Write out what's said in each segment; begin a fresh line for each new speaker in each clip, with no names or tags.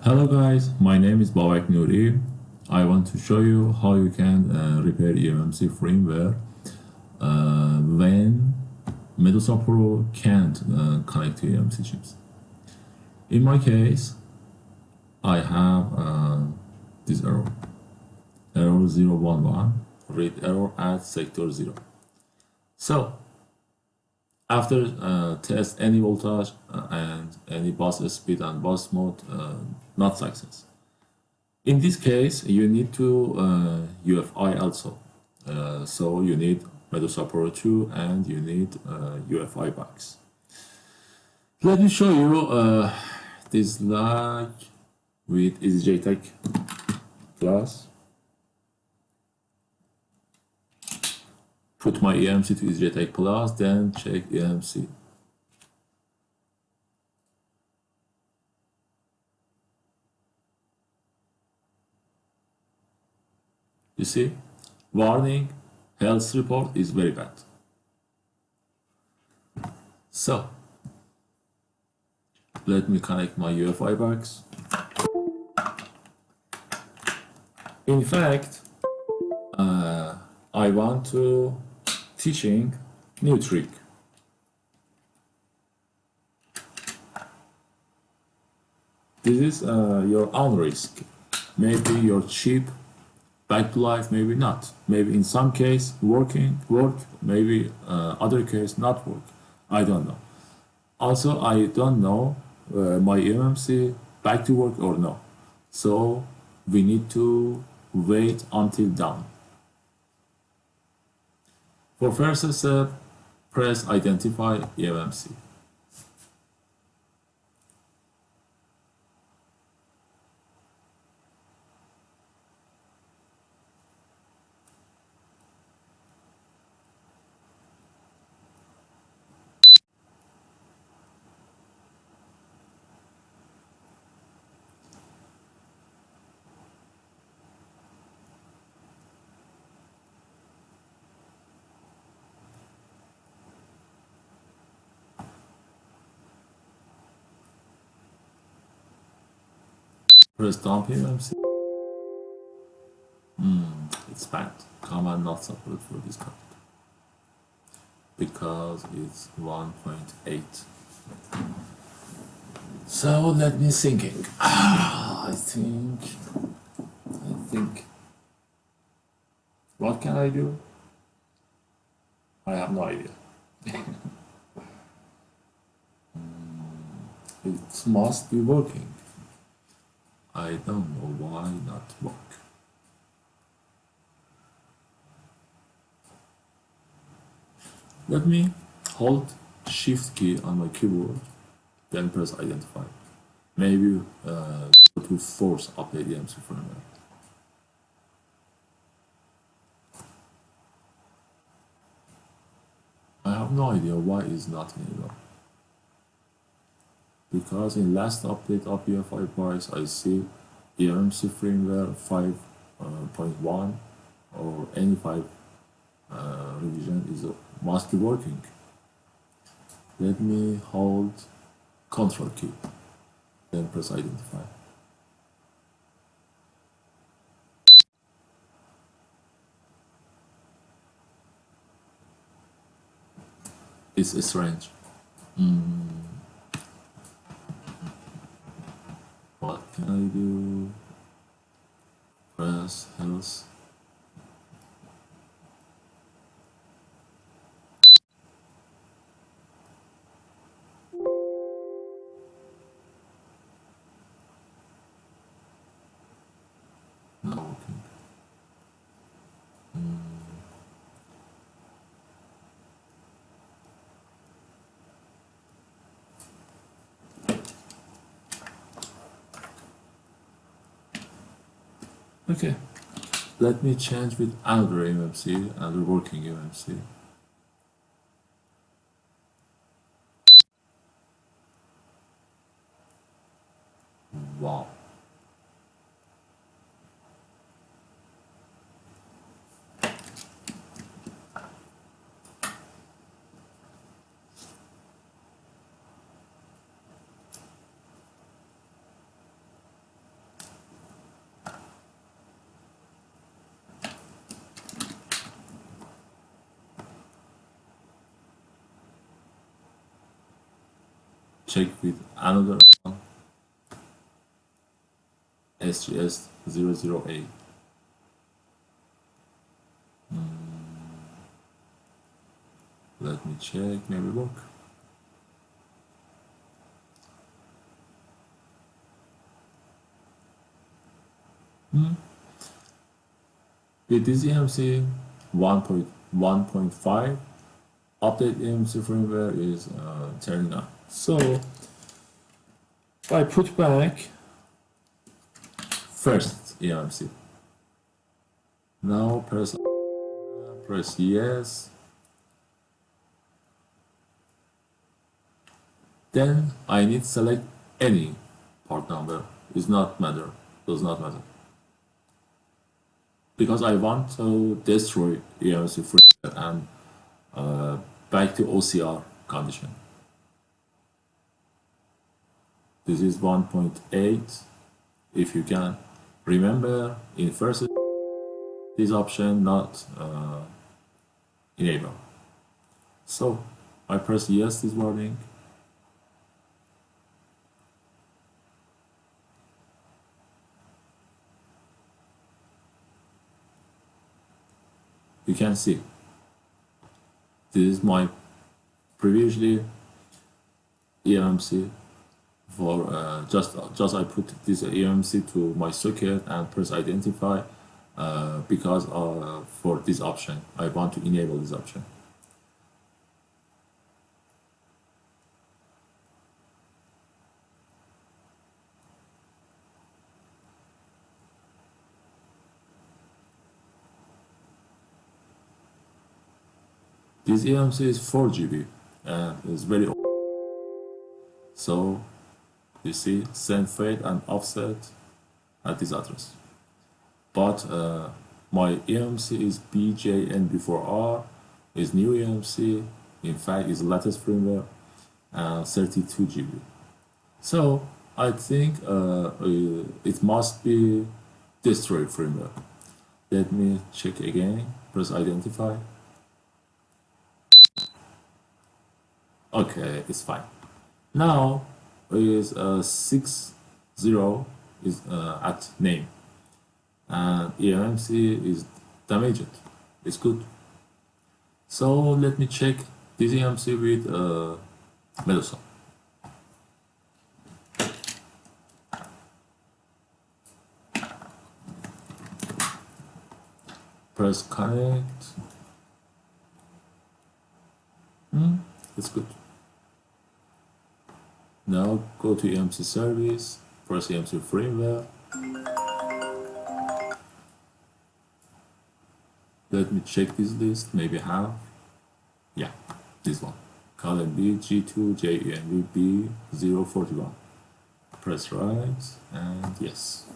Hello guys, my name is Babak Nouri. I want to show you how you can repair eMMC firmware when Medusa Pro can't connect to eMMC chips. In my case, I have this error 011, read error at sector 0. So after test any voltage and any bus speed and bus mode, not success. In this case, you need to UFI also. So you need Medusa Pro 2 and you need UFI Box. Let me show you this lag with EasyJTech class. Put my eMMC to EasyJTech Plus, then check eMMC. You see, warning, health report is very bad. So, let me connect my UFI box. In fact, I want to teaching new trick. This is your own risk. Maybe your chip back to life, maybe not. Maybe in some case work, maybe other case not work. I don't know. Also, I don't know my eMMC back to work or no. So we need to wait until dawn. For first step, press identify eMMC. Press dump eMMC. It's bad. Command not supported for this code because it's 1.8. So let me thinking. I think. What can I do? I have no idea. It must be working. I don't know why not work. Let me hold Shift key on my keyboard, then press identify. Maybe to force update eMMC firmware. I have no idea why it's not enabled. Because in last update of UFI Box, I see eMMC firmware 5.1 or any 5 revision must be working. Let me hold Control key, then press identify. It's strange. What can I do? Press health. Not working. Okay, let me change with another eMMC, another working eMMC. Wow. check with another one, SGS008. Let me check, maybe work. With this eMMC 1.1.5, update eMMC firmware is turning on. So if I put back first eMMC, now press yes, then I need to select any part number, does not matter, because I want to destroy eMMC firmware and back to OCR condition. This is 1.8. If you can remember, in first this option not enable. So I press yes this warning. You can see this is my previously eMMC for just I put this eMMC to my socket and press identify because for this option I want to enable this option. This eMMC is 4 GB and it's very old. So you see send fade and offset at this address. But my eMMC is BJNB4R, is new eMMC, in fact is latest firmware, and 32 GB. So I think it must be destroyed firmware. Let me check again, press identify. Okay, it's fine. Now is 60 is at name and eMMC is damaged. It's good. So let me check this eMMC with Medusa. Press connect. It's good. Now go to eMMC service, press eMMC firmware. Let me check this list, maybe have. Yeah, this one. Column B, G2, JENV B041. Press right and yes.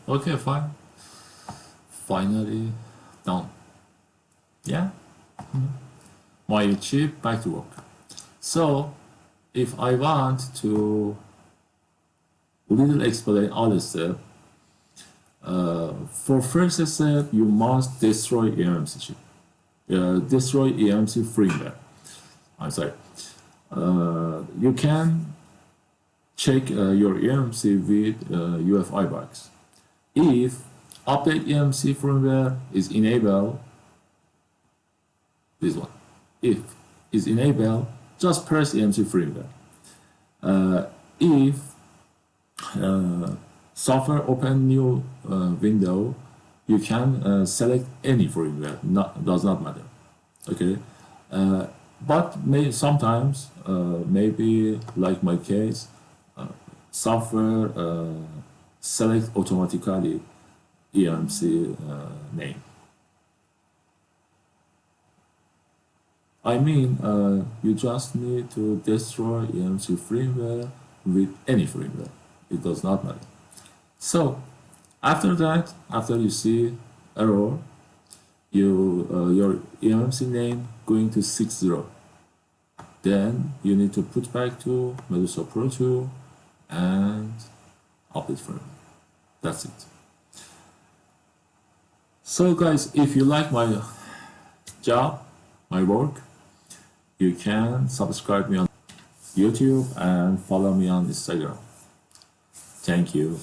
Okay, fine. Finally done. Yeah. My chip back to work. So if I want to little explain all the steps, for first step you must destroy eMMC chip. Destroy eMMC firmware. I'm sorry. You can check your eMMC with UFI Box. If update eMMC firmware is enabled, this one, if is enabled, just press eMMC firmware. If software open new window, you can select any firmware, does not matter. Okay, but sometimes maybe like my case, software select automatically eMMC name. I mean, you just need to destroy eMMC firmware with any firmware. It does not matter. So after that, after you see error, your eMMC name going to 60. Then you need to put back to Medusa Pro 2 and update firmware. That's it. So guys, if you like my job, my work, you can subscribe me on YouTube and follow me on Instagram. Thank you.